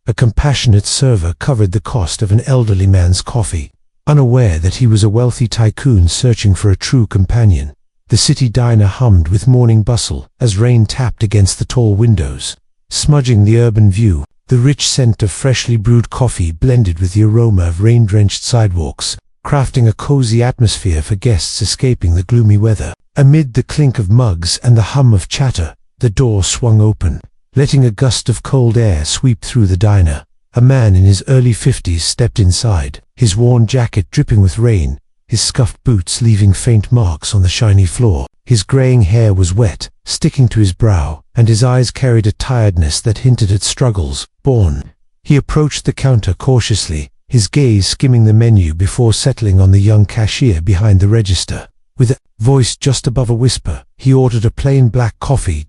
A compassionate server covered the cost of an elderly man's coffee, unaware that he was a wealthy tycoon searching for a true companion. The city diner hummed with morning bustle as rain tapped against the tall windows, smudging the urban view. The rich scent of freshly brewed coffee blended with the aroma of rain-drenched sidewalks, crafting a cozy atmosphere for guests escaping the gloomy weather. Amid the clink of mugs and the hum of chatter, the door swung open, letting a gust of cold air sweep through the diner. A man in his early 50s stepped inside, his worn jacket dripping with rain, his scuffed boots leaving faint marks on the shiny floor. His graying hair was wet, sticking to his brow, and his eyes carried a tiredness that hinted at struggles born. He approached the counter cautiously, his gaze skimming the menu before settling on the young cashier behind the register. With a voice just above a whisper, he ordered a plain black coffee.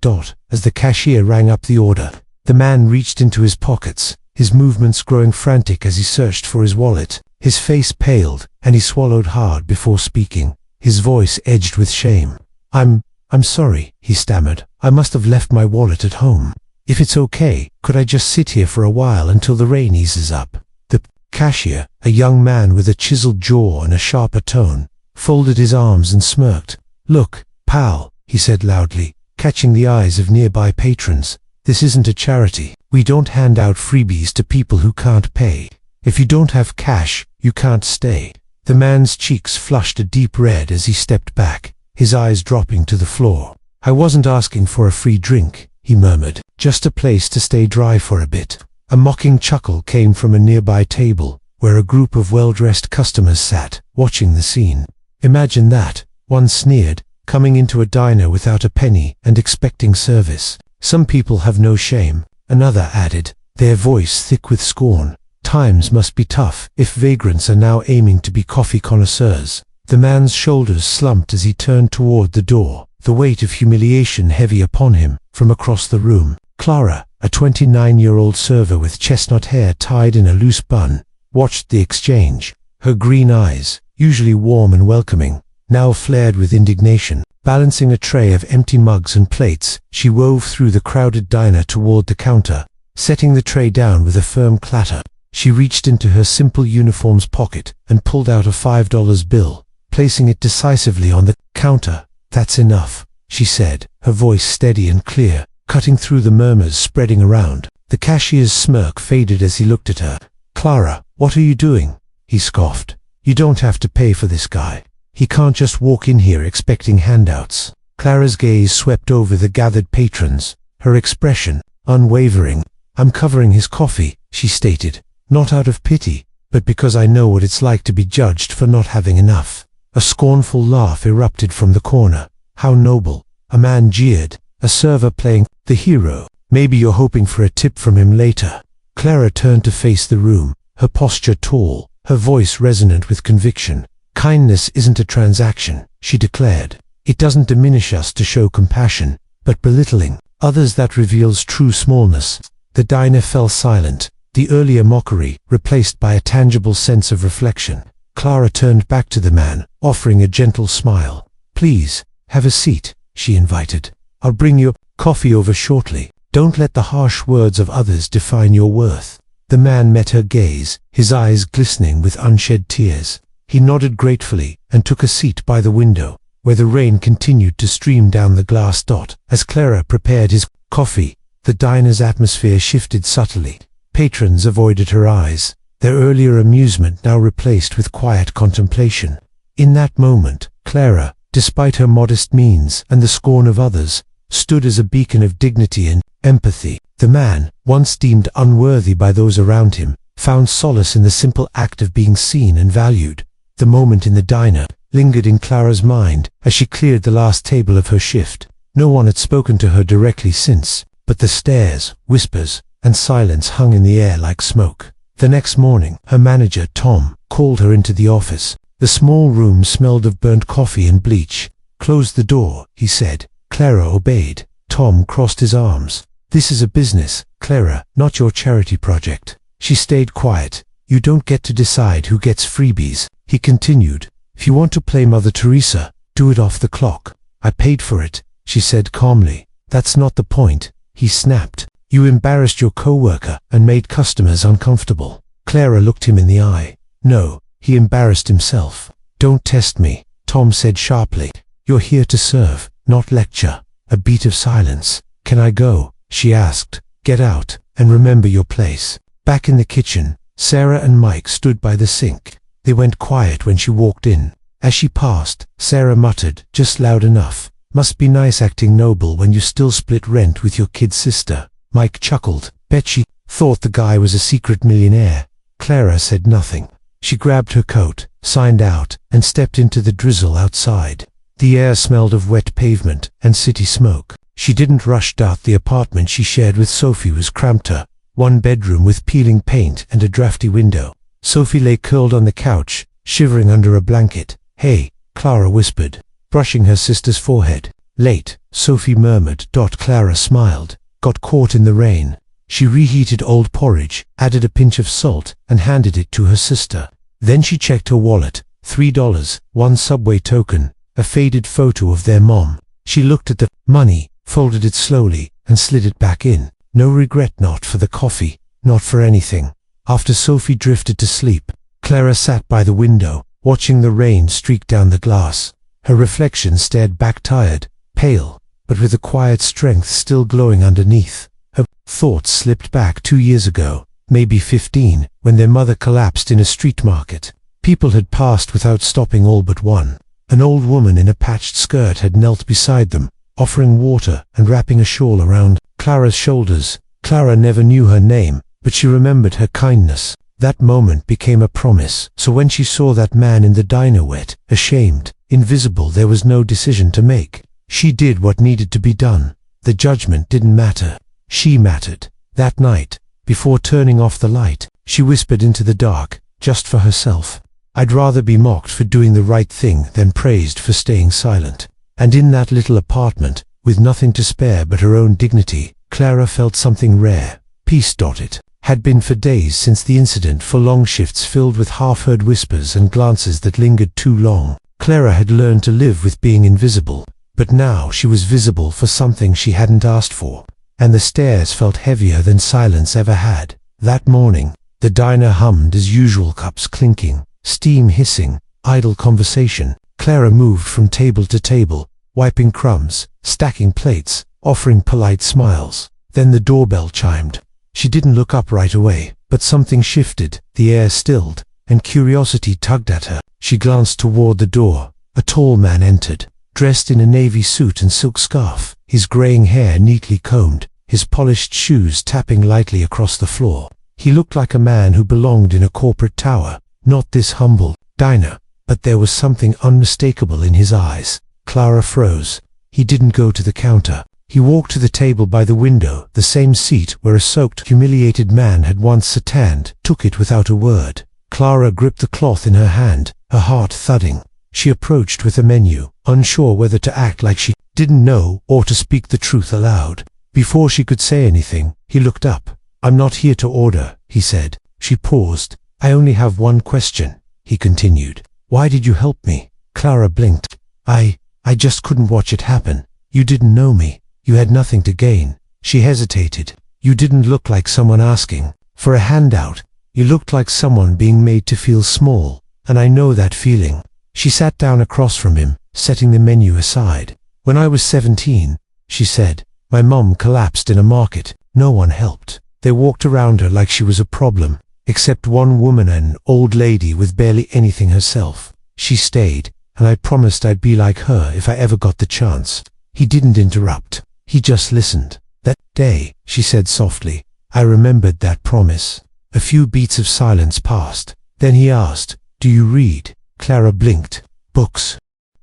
As the cashier rang up the order, the man reached into his pockets, his movements growing frantic as he searched for his wallet. His face paled, and he swallowed hard before speaking, his voice edged with shame. I'm sorry, he stammered. I must have left my wallet at home. If it's okay, could I just sit here for a while until the rain eases up? The cashier, a young man with a chiseled jaw and a sharper tone, folded his arms and smirked. Look, pal, he said loudly, catching the eyes of nearby patrons. This isn't a charity. We don't hand out freebies to people who can't pay. If you don't have cash, you can't stay. The man's cheeks flushed a deep red as he stepped back, his eyes dropping to the floor. I wasn't asking for a free drink, he murmured, just a place to stay dry for a bit. A mocking chuckle came from a nearby table, where a group of well-dressed customers sat, watching the scene. Imagine that, one sneered, coming into a diner without a penny and expecting service. Some people have no shame, another added, their voice thick with scorn. Times must be tough if vagrants are now aiming to be coffee connoisseurs. The man's shoulders slumped as he turned toward the door, the weight of humiliation heavy upon him. From across the room, Clara, a 29-year-old server with chestnut hair tied in a loose bun, watched the exchange. Her green eyes, usually warm and welcoming, now flared with indignation. Balancing a tray of empty mugs and plates, she wove through the crowded diner toward the counter, setting the tray down with a firm clatter. She reached into her simple uniform's pocket and pulled out a $5 bill, placing it decisively on the counter. That's enough, she said, her voice steady and clear, cutting through the murmurs spreading around. The cashier's smirk faded as he looked at her. Clara, what are you doing? He scoffed. You don't have to pay for this guy. He can't just walk in here expecting handouts. Clara's gaze swept over the gathered patrons, her expression unwavering. I'm covering his coffee, she stated, not out of pity, but because I know what it's like to be judged for not having enough. A scornful laugh erupted from the corner. How noble, a man jeered, a server playing the hero. Maybe you're hoping for a tip from him later. Clara turned to face the room, her posture tall, her voice resonant with conviction. Kindness isn't a transaction, she declared. It doesn't diminish us to show compassion, but belittling others that reveals true smallness. The diner fell silent, the earlier mockery replaced by a tangible sense of reflection. Clara turned back to the man, offering a gentle smile. Please, have a seat, she invited. I'll bring your coffee over shortly. Don't let the harsh words of others define your worth. The man met her gaze, his eyes glistening with unshed tears. He nodded gratefully and took a seat by the window, where the rain continued to stream down the glass dot. As Clara prepared his coffee, the diner's atmosphere shifted subtly. Patrons avoided her eyes, their earlier amusement now replaced with quiet contemplation. In that moment, Clara, despite her modest means and the scorn of others, stood as a beacon of dignity and empathy. The man, once deemed unworthy by those around him, found solace in the simple act of being seen and valued. The moment in the diner lingered in Clara's mind as she cleared the last table of her shift. No one had spoken to her directly since, but the stares, whispers, and silence hung in the air like smoke. The next morning, her manager, Tom, called her into the office. The small room smelled of burnt coffee and bleach. Close the door, he said. Clara obeyed. Tom crossed his arms. This is a business, Clara, not your charity project. She stayed quiet. You don't get to decide who gets freebies, he continued. If you want to play Mother Teresa, do it off the clock. I paid for it, she said calmly. That's not the point, he snapped. You embarrassed your coworker and made customers uncomfortable. Clara looked him in the eye. No, he embarrassed himself. Don't test me, Tom said sharply. You're here to serve, not lecture. A beat of silence. Can I go? She asked. Get out, and remember your place. Back in the kitchen, Sarah and Mike stood by the sink. They went quiet when she walked in. As she passed, Sarah muttered, just loud enough, must be nice acting noble when you still split rent with your kid sister. Mike chuckled. Bet she thought the guy was a secret millionaire. Clara said nothing. She grabbed her coat, signed out, and stepped into the drizzle outside. The air smelled of wet pavement and city smoke. She didn't rush out. The apartment she shared with Sophie was cramped. One bedroom with peeling paint and a drafty window. Sophie lay curled on the couch, shivering under a blanket. Hey, Clara whispered, brushing her sister's forehead. Late, Sophie murmured. Clara smiled. Got caught in the rain. She reheated old porridge, added a pinch of salt, and handed it to her sister. Then she checked her wallet. $3, one subway token, a faded photo of their mom. She looked at the money, folded it slowly, and slid it back in. No regret, not for the coffee, not for anything. After Sophie drifted to sleep, Clara sat by the window, watching the rain streak down the glass. Her reflection stared back, tired, pale, but with a quiet strength still glowing underneath. Her thoughts slipped back 2 years ago, maybe 15, when their mother collapsed in a street market. People had passed without stopping, all but one. An old woman in a patched skirt had knelt beside them, offering water and wrapping a shawl around Clara's shoulders. Clara never knew her name, but she remembered her kindness. That moment became a promise. So when she saw that man in the diner, wet, ashamed, invisible, there was no decision to make. She did what needed to be done. The judgment didn't matter. She mattered. That night, before turning off the light, she whispered into the dark, just for herself, I'd rather be mocked for doing the right thing than praised for staying silent. And in that little apartment, with nothing to spare but her own dignity, Clara felt something rare. Peace. It had been for days since the incident, for long shifts filled with half-heard whispers and glances that lingered too long. Clara had learned to live with being invisible, but now she was visible for something she hadn't asked for, and the stares felt heavier than silence ever had. That morning, the diner hummed as usual, cups clinking, steam hissing, idle conversation. Clara moved from table to table, wiping crumbs, stacking plates, offering polite smiles. Then the doorbell chimed. She didn't look up right away, but something shifted, the air stilled, and curiosity tugged at her. She glanced toward the door. A tall man entered, dressed in a navy suit and silk scarf, his graying hair neatly combed, his polished shoes tapping lightly across the floor. He looked like a man who belonged in a corporate tower, not this humble diner, but there was something unmistakable in his eyes. Clara froze. He didn't go to the counter. He walked to the table by the window, the same seat where a soaked, humiliated man had once sat, took it without a word. Clara gripped the cloth in her hand, her heart thudding. She approached with a menu, unsure whether to act like she didn't know or to speak the truth aloud. Before she could say anything, he looked up. I'm not here to order, he said. She paused. I only have one question, he continued. Why did you help me? Clara blinked. I just couldn't watch it happen. You didn't know me. You had nothing to gain. She hesitated. You didn't look like someone asking for a handout. You looked like someone being made to feel small, and I know that feeling. She sat down across from him, setting the menu aside. When I was 17, she said, my mom collapsed in a market. No one helped. They walked around her like she was a problem, except one woman, an old lady with barely anything herself. She stayed, and I promised I'd be like her if I ever got the chance. He didn't interrupt. He just listened. That day, she said softly, I remembered that promise. A few beats of silence passed. Then he asked, do you read? Clara blinked. Books.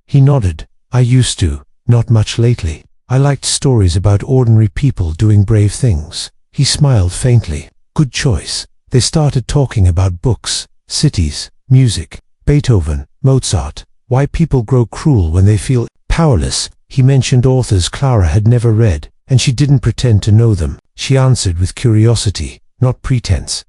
He nodded. I used to, not much lately. I liked stories about ordinary people doing brave things. He smiled faintly. Good choice. They started talking about books, cities, music, Beethoven, Mozart, why people grow cruel when they feel powerless. He mentioned authors Clara had never read, and she didn't pretend to know them. She answered with curiosity, not pretense.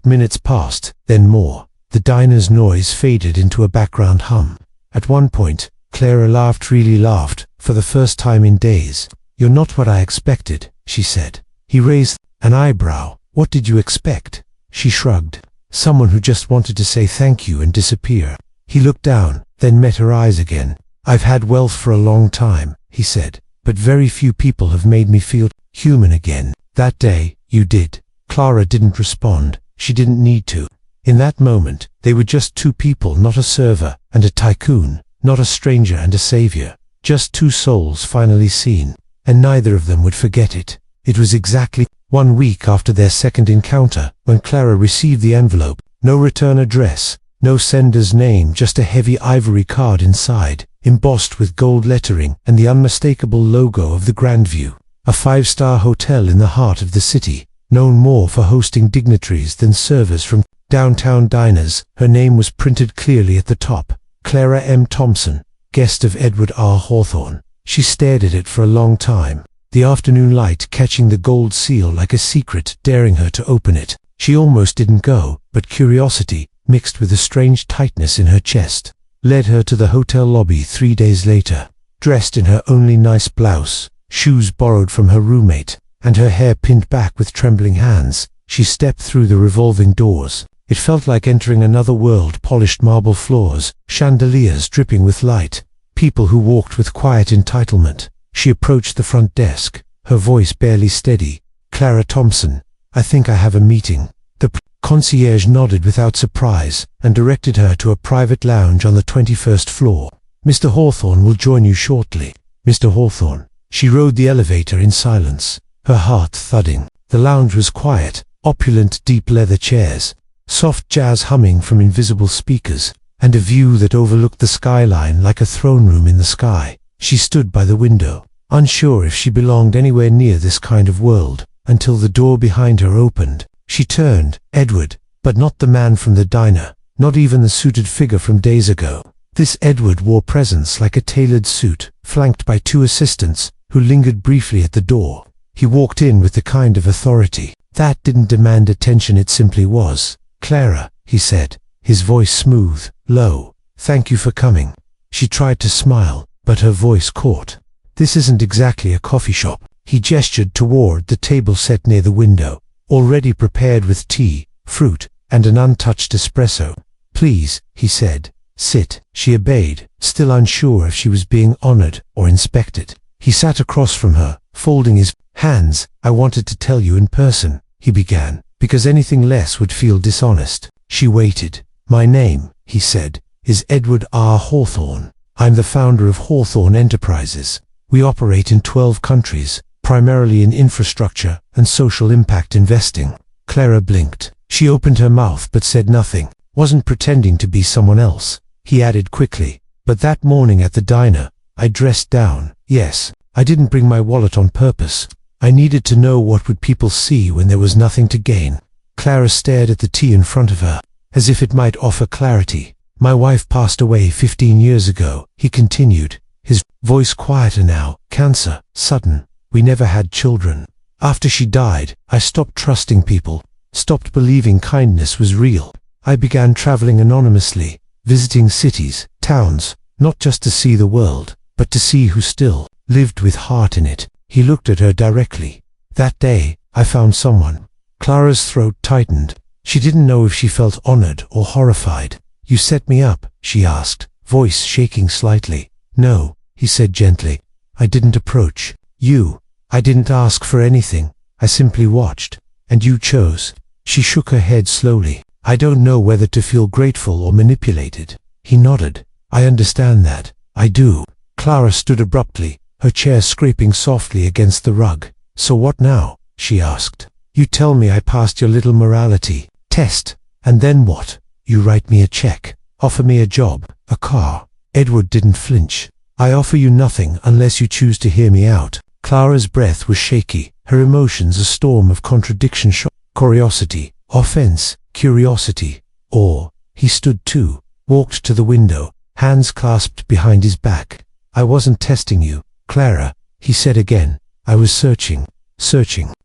Minutes passed, then more. The diner's noise faded into a background hum. At one point, Clara laughed, really laughed, for the first time in days. You're not what I expected, she said. He raised an eyebrow. What did you expect? She shrugged. Someone who just wanted to say thank you and disappear. He looked down, then met her eyes again. I've had wealth for a long time, he said, but very few people have made me feel human again. That day, you did. Clara didn't respond. She didn't need to. In that moment, they were just two people, not a server and a tycoon, not a stranger and a savior. Just two souls finally seen, and neither of them would forget it. It was exactly 1 week after their second encounter when Clara received the envelope. No return address, no sender's name, just a heavy ivory card inside, embossed with gold lettering and the unmistakable logo of the Grandview, a 5-star hotel in the heart of the city, known more for hosting dignitaries than servers from downtown diners. Her name was printed clearly at the top, Clara M. Thompson, guest of Edward R. Hawthorne. She stared at it for a long time, the afternoon light catching the gold seal like a secret, daring her to open it. She almost didn't go, but curiosity, mixed with a strange tightness in her chest, led her to the hotel lobby 3 days later. Dressed in her only nice blouse, shoes borrowed from her roommate, and her hair pinned back with trembling hands, she stepped through the revolving doors. It felt like entering another world. Polished marble floors, chandeliers dripping with light, people who walked with quiet entitlement. She approached the front desk, her voice barely steady. Clara Thompson, I think I have a meeting. The concierge nodded without surprise and directed her to a private lounge on the 21st floor. Mr. Hawthorne will join you shortly. Mr. Hawthorne. She rode the elevator in silence, her heart thudding. The lounge was quiet, opulent deep leather chairs, soft jazz humming from invisible speakers, and a view that overlooked the skyline like a throne room in the sky. She stood by the window, unsure if she belonged anywhere near this kind of world, until the door behind her opened. She turned. Edward, but not the man from the diner, not even the suited figure from days ago. This Edward wore presence like a tailored suit, flanked by 2 assistants, who lingered briefly at the door. He walked in with the kind of authority that didn't demand attention, it simply was. Clara, he said, his voice smooth, low. Thank you for coming. She tried to smile, but her voice caught. This isn't exactly a coffee shop. He gestured toward the table set near the window, already prepared with tea, fruit, and an untouched espresso. Please, he said, sit. She obeyed, still unsure if she was being honored or inspected. He sat across from her, folding his hands. I wanted to tell you in person, he began, because anything less would feel dishonest. She waited. My name, he said, is Edward R. Hawthorne. I'm the founder of Hawthorne Enterprises. We operate in 12 countries, primarily in infrastructure and social impact investing. Clara blinked. She opened her mouth but said nothing. Wasn't pretending to be someone else. He added quickly, but that morning at the diner, I dressed down. Yes, I didn't bring my wallet on purpose. I needed to know what would people see when there was nothing to gain. Clara stared at the tea in front of her, as if it might offer clarity. My wife passed away 15 years ago, he continued, his voice quieter now. Cancer, sudden. We never had children. After she died, I stopped trusting people, stopped believing kindness was real. I began traveling anonymously, visiting cities, towns, not just to see the world, but to see who still lived with heart in it. He looked at her directly. That day, I found someone. Clara's throat tightened. She didn't know if she felt honored or horrified. You set me up, she asked, voice shaking slightly. No, he said gently. I didn't approach you. I didn't ask for anything. I simply watched. And you chose. She shook her head slowly. I don't know whether to feel grateful or manipulated. He nodded. I understand that. I do. Clara stood abruptly, her chair scraping softly against the rug. So what now? She asked. You tell me I passed your little morality test, and then what? You write me a check, offer me a job, a car. Edward didn't flinch. I offer you nothing unless you choose to hear me out. Clara's breath was shaky, her emotions a storm of contradiction, curiosity, offense, curiosity, awe. He stood too, walked to the window, hands clasped behind his back. I wasn't testing you, Clara, he said again. I was searching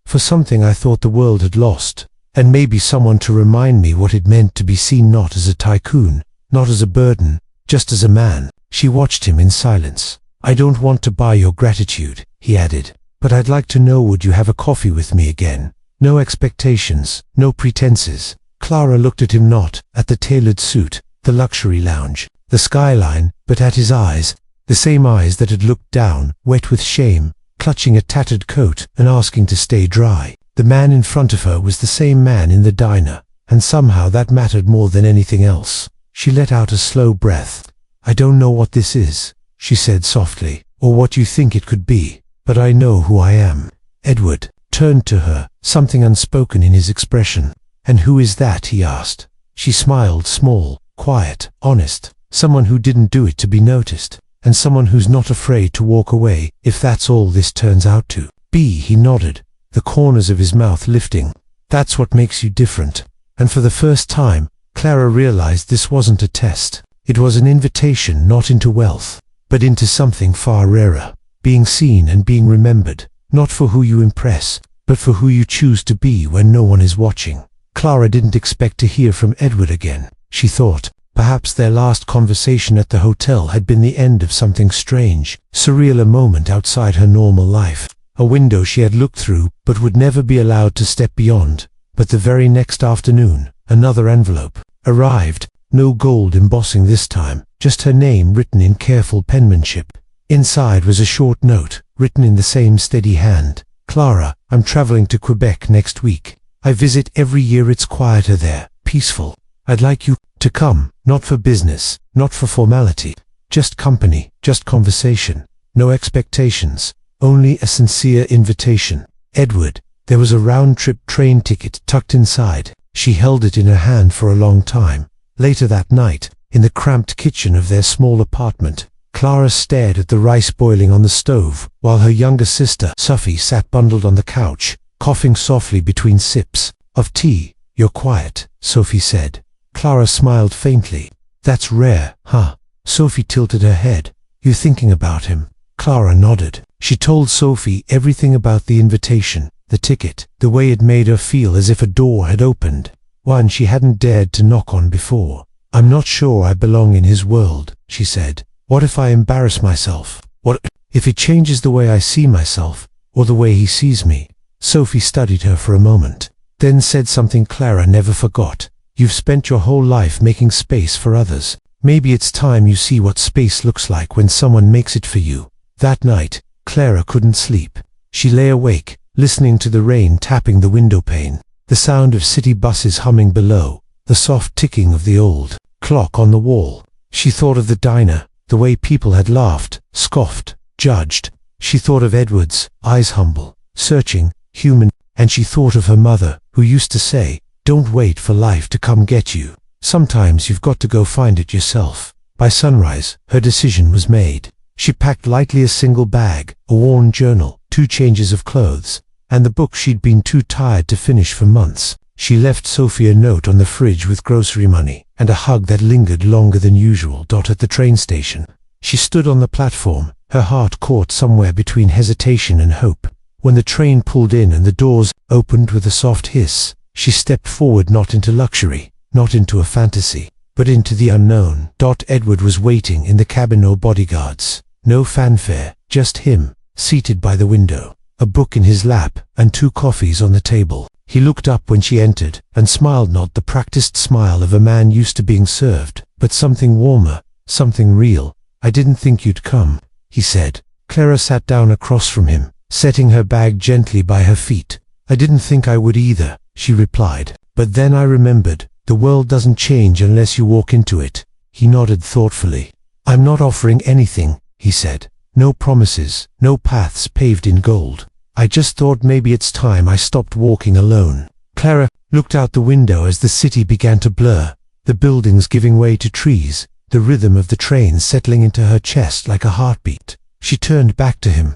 for something I thought the world had lost, and maybe someone to remind me what it meant to be seen not as a tycoon, not as a burden, just as a man. She watched him in silence. I don't want to buy your gratitude, he added, but I'd like to know, would you have a coffee with me again? No expectations, no pretenses. Clara looked at him, not at the tailored suit, the luxury lounge, the skyline, but at his eyes, the same eyes that had looked down, wet with shame, clutching a tattered coat and asking to stay dry. The man in front of her was the same man in the diner, and somehow that mattered more than anything else. She let out a slow breath. "I don't know what this is," she said softly, "or what you think it could be, but I know who I am." Edward turned to her, something unspoken in his expression. "And who is that?" he asked. She smiled, small, quiet, honest. "Someone who didn't do it to be noticed, and someone who's not afraid to walk away if that's all this turns out to be." He nodded, the corners of his mouth lifting. "That's what makes you different." And for the first time, Clara realized this wasn't a test. It was an invitation not into wealth, but into something far rarer. Being seen and being remembered, not for who you impress, but for who you choose to be when no one is watching. Clara didn't expect to hear from Edward again. She thought perhaps their last conversation at the hotel had been the end of something strange, surreal, a moment outside her normal life, a window she had looked through but would never be allowed to step beyond. But the very next afternoon, another envelope arrived, no gold embossing this time, just her name written in careful penmanship. Inside was a short note, written in the same steady hand. "Clara, I'm traveling to Quebec next week. I visit every year. It's quieter there, peaceful. I'd like you to come, not for business, not for formality, just company, just conversation. No expectations, only a sincere invitation. Edward." There was a round-trip train ticket tucked inside. She held it in her hand for a long time. Later that night, in the cramped kitchen of their small apartment, Clara stared at the rice boiling on the stove, while her younger sister, Sophie, sat bundled on the couch, coughing softly between sips of tea. "You're quiet," Sophie said. Clara smiled faintly. "That's rare, huh?" Sophie tilted her head. "You thinking about him?" Clara nodded. She told Sophie everything about the invitation, the ticket, the way it made her feel as if a door had opened, one she hadn't dared to knock on before. "I'm not sure I belong in his world," she said. "What if I embarrass myself? What if it changes the way I see myself, or the way he sees me?" Sophie studied her for a moment, then said something Clara never forgot. "You've spent your whole life making space for others. Maybe it's time you see what space looks like when someone makes it for you." That night, Clara couldn't sleep. She lay awake, listening to the rain tapping the window pane, the sound of city buses humming below, the soft ticking of the old clock on the wall. She thought of the diner, the way people had laughed, scoffed, judged. She thought of Edward's eyes, humble, searching, human, and she thought of her mother, who used to say, "Don't wait for life to come get you. Sometimes you've got to go find it yourself." By sunrise, her decision was made. She packed lightly a single bag, a worn journal, 2 changes of clothes, and the book she'd been too tired to finish for months. She left Sophie a note on the fridge with grocery money, and a hug that lingered longer than usual. At the train station, she stood on the platform, her heart caught somewhere between hesitation and hope. When the train pulled in and the doors opened with a soft hiss, she stepped forward, not into luxury, not into a fantasy, but into the unknown. Edward was waiting in the cabin, no bodyguards, no fanfare, just him, seated by the window, a book in his lap and 2 coffees on the table. He looked up when she entered and smiled, not the practiced smile of a man used to being served, but something warmer, something real. "I didn't think you'd come," he said. Clara sat down across from him, setting her bag gently by her feet. "I didn't think I would either," she replied. "But then I remembered, the world doesn't change unless you walk into it." He nodded thoughtfully. "I'm not offering anything," he said. "No promises, no paths paved in gold. I just thought maybe it's time I stopped walking alone." Clara looked out the window as the city began to blur, the buildings giving way to trees, the rhythm of the train settling into her chest like a heartbeat. She turned back to him.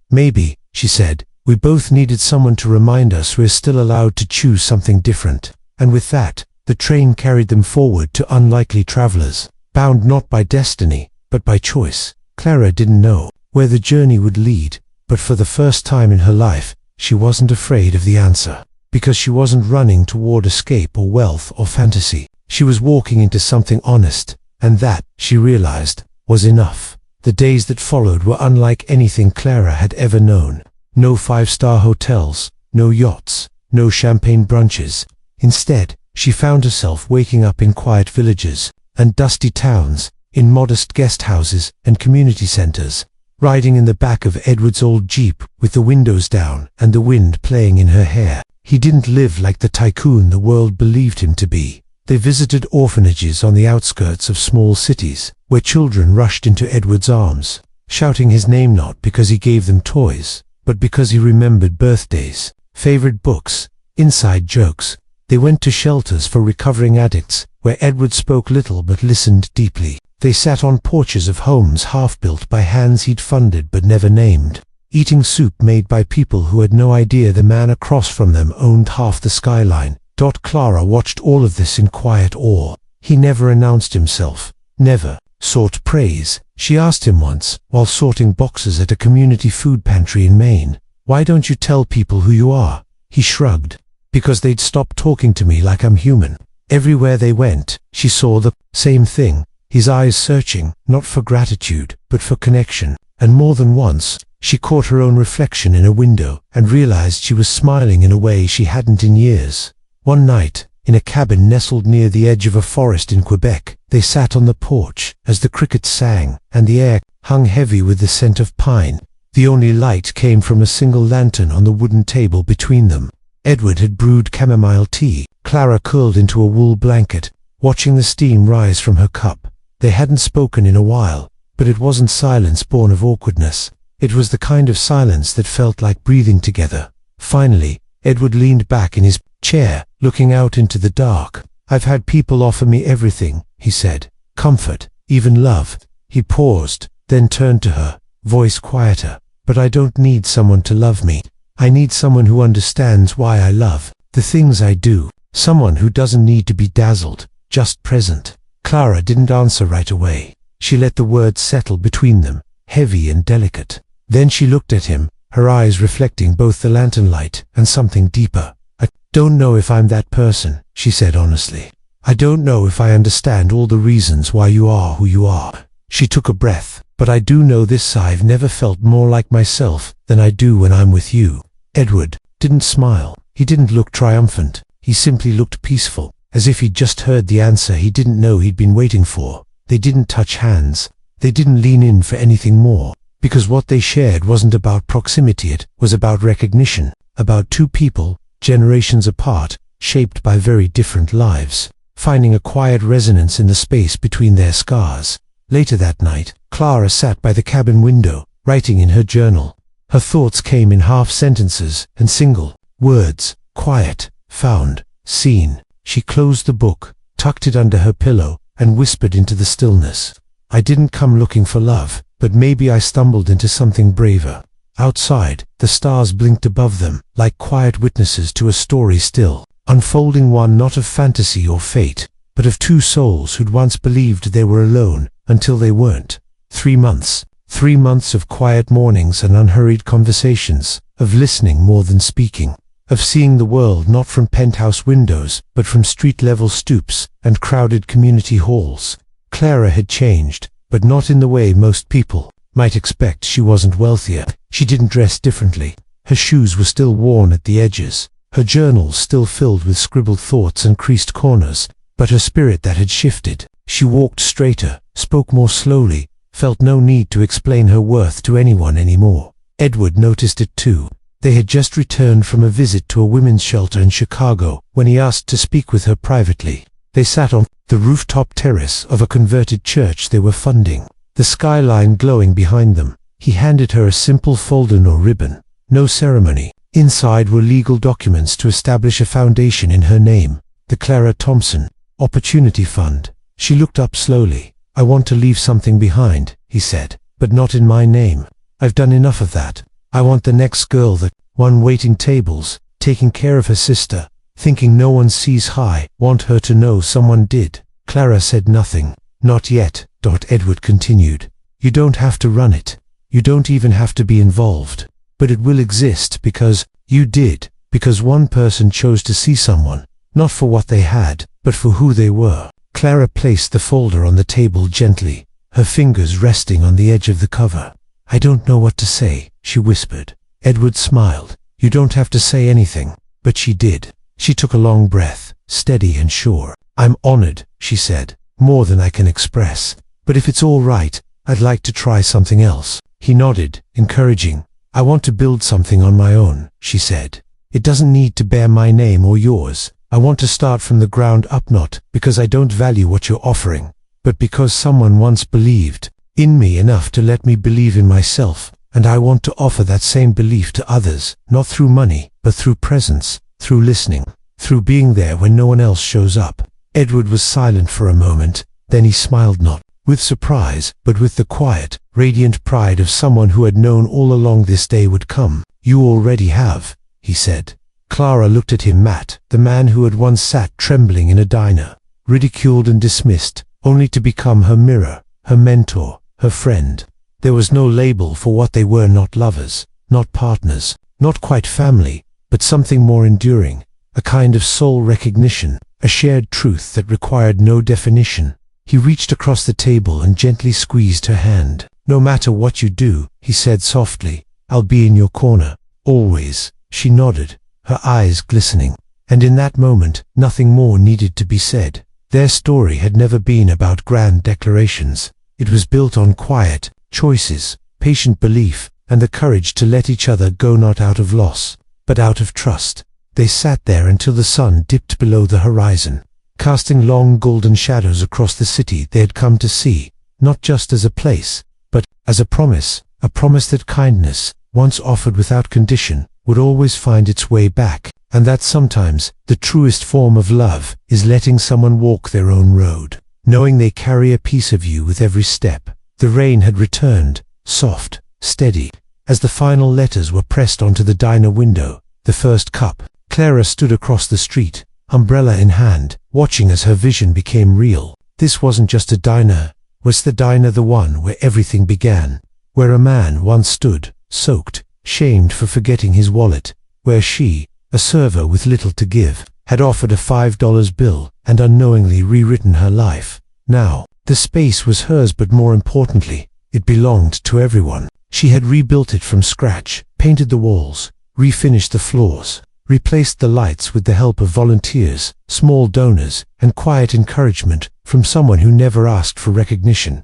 "Maybe," she said, "we both needed someone to remind us we're still allowed to choose something different." And with that, the train carried them forward to unlikely travelers, bound not by destiny, but by choice. Clara didn't know where the journey would lead, but for the first time in her life, she wasn't afraid of the answer, because she wasn't running toward escape or wealth or fantasy. She was walking into something honest, and that, she realized, was enough. The days that followed were unlike anything Clara had ever known. No 5-star hotels, no yachts, no champagne brunches. Instead, she found herself waking up in quiet villages and dusty towns, in modest guest houses and community centers, riding in the back of Edward's old Jeep with the windows down and the wind playing in her hair. He didn't live like the tycoon the world believed him to be. They visited orphanages on the outskirts of small cities, where children rushed into Edward's arms, shouting his name not because he gave them toys, but because he remembered birthdays, favorite books, inside jokes. They went to shelters for recovering addicts, where Edward spoke little but listened deeply. They sat on porches of homes half-built by hands he'd funded but never named, eating soup made by people who had no idea the man across from them owned half the skyline. Clara watched all of this in quiet awe. He never announced himself, never sought praise. She asked him once, while sorting boxes at a community food pantry in Maine, "Why don't you tell people who you are?" He shrugged. "Because they'd stop talking to me like I'm human." Everywhere they went, she saw the same thing, his eyes searching, not for gratitude, but for connection. And more than once, she caught her own reflection in a window and realized she was smiling in a way she hadn't in years. One night, in a cabin nestled near the edge of a forest in Quebec, they sat on the porch as the crickets sang and the air hung heavy with the scent of pine. The only light came from a single lantern on the wooden table between them. Edward had brewed chamomile tea. Clara curled into a wool blanket, watching the steam rise from her cup. They hadn't spoken in a while, but it wasn't silence born of awkwardness. It was the kind of silence that felt like breathing together. Finally, Edward leaned back in his chair, looking out into the dark. "I've had people offer me everything," he said. "Comfort, even love." He paused, then turned to her, voice quieter. "But I don't need someone to love me. I need someone who understands why I love the things I do. Someone who doesn't need to be dazzled, just present." Clara didn't answer right away. She let the words settle between them, heavy and delicate. Then she looked at him, her eyes reflecting both the lantern light and something deeper. "I don't know if I'm that person," she said honestly. "I don't know if I understand all the reasons why you are who you are." She took a breath. "But I do know this: I've never felt more like myself than I do when I'm with you." Edward didn't smile. He didn't look triumphant. He simply looked peaceful, as if he'd just heard the answer he didn't know he'd been waiting for. They didn't touch hands. They didn't lean in for anything more, because what they shared wasn't about proximity, it was about recognition, about two people, generations apart, shaped by very different lives, finding a quiet resonance in the space between their scars. Later that night, Clara sat by the cabin window, writing in her journal. Her thoughts came in half sentences and single words: quiet, found, seen. She closed the book, tucked it under her pillow, and whispered into the stillness. "I didn't come looking for love, but maybe I stumbled into something braver." Outside, the stars blinked above them, like quiet witnesses to a story still unfolding, one not of fantasy or fate, but of two souls who'd once believed they were alone until they weren't. 3 months. 3 months of quiet mornings and unhurried conversations, of listening more than speaking, of seeing the world not from penthouse windows, but from street-level stoops and crowded community halls. Clara had changed, but not in the way most people might expect. She wasn't wealthier. She didn't dress differently. Her shoes were still worn at the edges, her journals still filled with scribbled thoughts and creased corners, but her spirit that had shifted. She walked straighter, spoke more slowly, felt no need to explain her worth to anyone anymore. Edward noticed it too. They had just returned from a visit to a women's shelter in Chicago when he asked to speak with her privately. They sat on the rooftop terrace of a converted church they were funding, the skyline glowing behind them. He handed her a simple folder, no ribbon, no ceremony. Inside were legal documents to establish a foundation in her name, the Clara Thompson Opportunity Fund. She looked up slowly. "I want to leave something behind," he said, "but not in my name. I've done enough of that. I want the next girl, that one waiting tables, taking care of her sister, thinking no one sees high, want her to know someone did." Clara said nothing. "Not yet," Edward continued. "You don't have to run it. You don't even have to be involved. But it will exist because you did, because one person chose to see someone, not for what they had, but for who they were." Clara placed the folder on the table gently, her fingers resting on the edge of the cover. "I don't know what to say," she whispered. Edward smiled. "You don't have to say anything. but she did. She took a long breath, steady and sure. "I'm honored," she said, "more than I can express. But if it's all right, I'd like to try something else." He nodded, encouraging. "I want to build something on my own," she said. "It doesn't need to bear my name or yours. I want to start from the ground up, not because I don't value what you're offering, but because someone once believed in me enough to let me believe in myself, and I want to offer that same belief to others, not through money, but through presence, through listening, through being there when no one else shows up." Edward was silent for a moment, then he smiled, not with surprise, but with the quiet, radiant pride of someone who had known all along this day would come. "You already have," he said. Clara looked at him. Matt, the man who had once sat trembling in a diner, ridiculed and dismissed, only to become her mirror, her mentor, her friend. There was no label for what they were, not lovers, not partners, not quite family, but something more enduring, a kind of soul recognition, a shared truth that required no definition. He reached across the table and gently squeezed her hand. "No matter what you do," he said softly, "I'll be in your corner, always." She nodded, her eyes glistening, and in that moment, nothing more needed to be said. Their story had never been about grand declarations. It was built on quiet choices, patient belief, and the courage to let each other go, not out of loss, but out of trust. They sat there until the sun dipped below the horizon, casting long golden shadows across the city they had come to see, not just as a place, but as a promise that kindness, once offered without condition, would always find its way back, and that sometimes the truest form of love is letting someone walk their own road, knowing they carry a piece of you with every step. The rain had returned, soft, steady, as the final letters were pressed onto the diner window. The first cup. Clara stood across the street, umbrella in hand, watching as her vision became real. This wasn't just a diner. Was the diner the one where everything began? Where a man once stood, soaked, shamed for forgetting his wallet? Where she, a server with little to give, had offered a $5 bill and unknowingly rewritten her life? Now, the space was hers, but more importantly, it belonged to everyone. She had rebuilt it from scratch, painted the walls, refinished the floors, replaced the lights with the help of volunteers, small donors, and quiet encouragement from someone who never asked for recognition.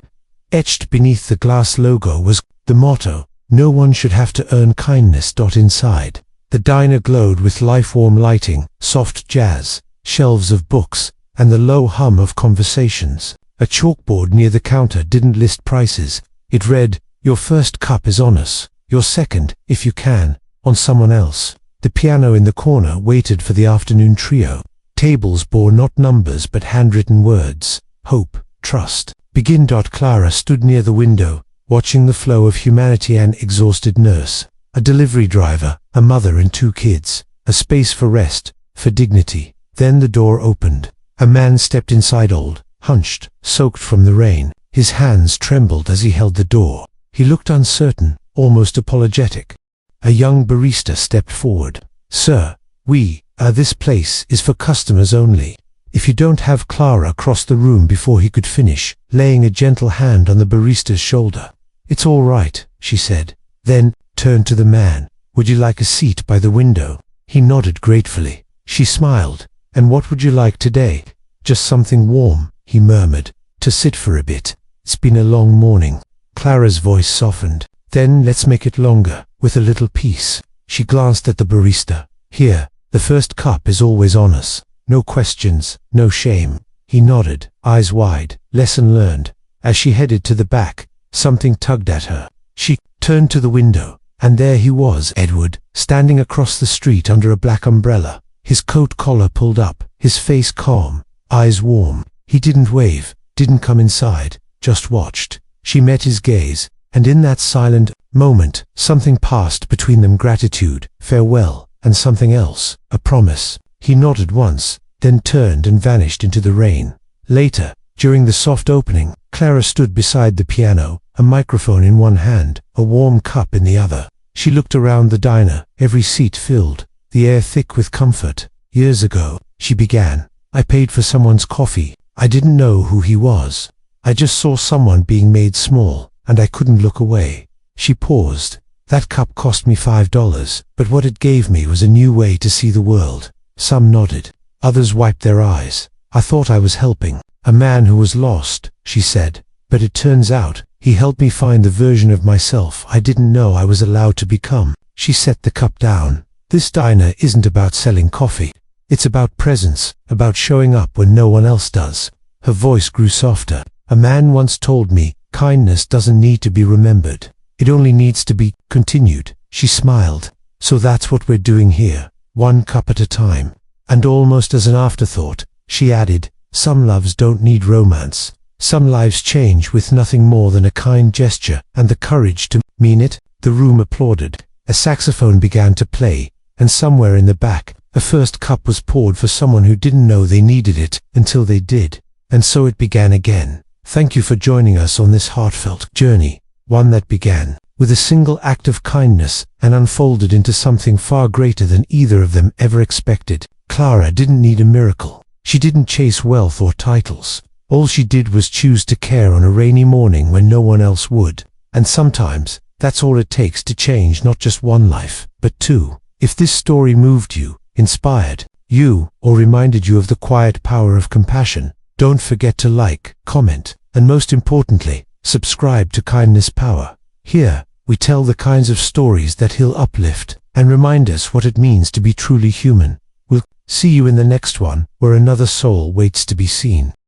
Etched beneath the glass logo was the motto, "No one should have to earn kindness." Inside, the diner glowed with life-warm lighting, soft jazz, shelves of books, and the low hum of conversations. A chalkboard near the counter didn't list prices. It read, "Your first cup is on us, your second, if you can, on someone else." The piano in the corner waited for the afternoon trio. Tables bore not numbers but handwritten words: hope, trust, begin. Clara stood near the window, watching the flow of humanity. An exhausted nurse, a delivery driver, a mother and two kids, a space for rest, for dignity. Then the door opened. A man stepped inside, old, hunched, soaked from the rain. His hands trembled as he held the door. He looked uncertain, almost apologetic. A young barista stepped forward. "Sir, this place is for customers only. If you don't have..." Clara crossed the room before he could finish, laying a gentle hand on the barista's shoulder. "It's all right," she said, then turned to the man. "Would you like a seat by the window?" He nodded gratefully. She smiled. "And what would you like today?" "Just something warm," he murmured, "to sit for a bit. It's been a long morning." Clara's voice softened. "Then let's make it longer, with a little peace." She glanced at the barista. "Here, the first cup is always on us. No questions, no shame." He nodded, eyes wide, lesson learned. As she headed to the back, something tugged at her. She turned to the window, and there he was, Edward, standing across the street under a black umbrella, his coat collar pulled up, his face calm, eyes warm. He didn't wave, didn't come inside, just watched. She met his gaze, and in that silent moment, something passed between them: gratitude, farewell, and something else, a promise. He nodded once, then turned and vanished into the rain. Later, during the soft opening, Clara stood beside the piano, a microphone in one hand, a warm cup in the other. She looked around the diner, every seat filled, the air thick with comfort. "Years ago," she began, "I paid for someone's coffee. I didn't know who he was. I just saw someone being made small, and I couldn't look away." She paused, That cup cost me $5, but what it gave me was a new way to see the world. Some nodded. Others wiped their eyes. I thought I was helping a man who was lost, she said. But it turns out, he helped me find the version of myself I didn't know I was allowed to become. She set the cup down. This diner isn't about selling coffee. It's about presence, about showing up when no one else does. Her voice grew softer. A man once told me, kindness doesn't need to be remembered. It only needs to be continued. She smiled. So that's what we're doing here, one cup at a time. And almost as an afterthought, she added, some loves don't need romance. Some lives change with nothing more than a kind gesture and the courage to mean it. The room applauded. A saxophone began to play, and somewhere in the back, a first cup was poured for someone who didn't know they needed it until they did. And so it began again. Thank you for joining us on this heartfelt journey, one that began with a single act of kindness and unfolded into something far greater than either of them ever expected. Clara didn't need a miracle. She didn't chase wealth or titles. All she did was choose to care on a rainy morning when no one else would. And sometimes, that's all it takes to change not just one life, but two. If this story moved you, inspired you, or reminded you of the quiet power of compassion, don't forget to like, comment, and most importantly, subscribe to Kindness Power. Here, we tell the kinds of stories that he'll uplift and remind us what it means to be truly human. We'll see you in the next one, where another soul waits to be seen.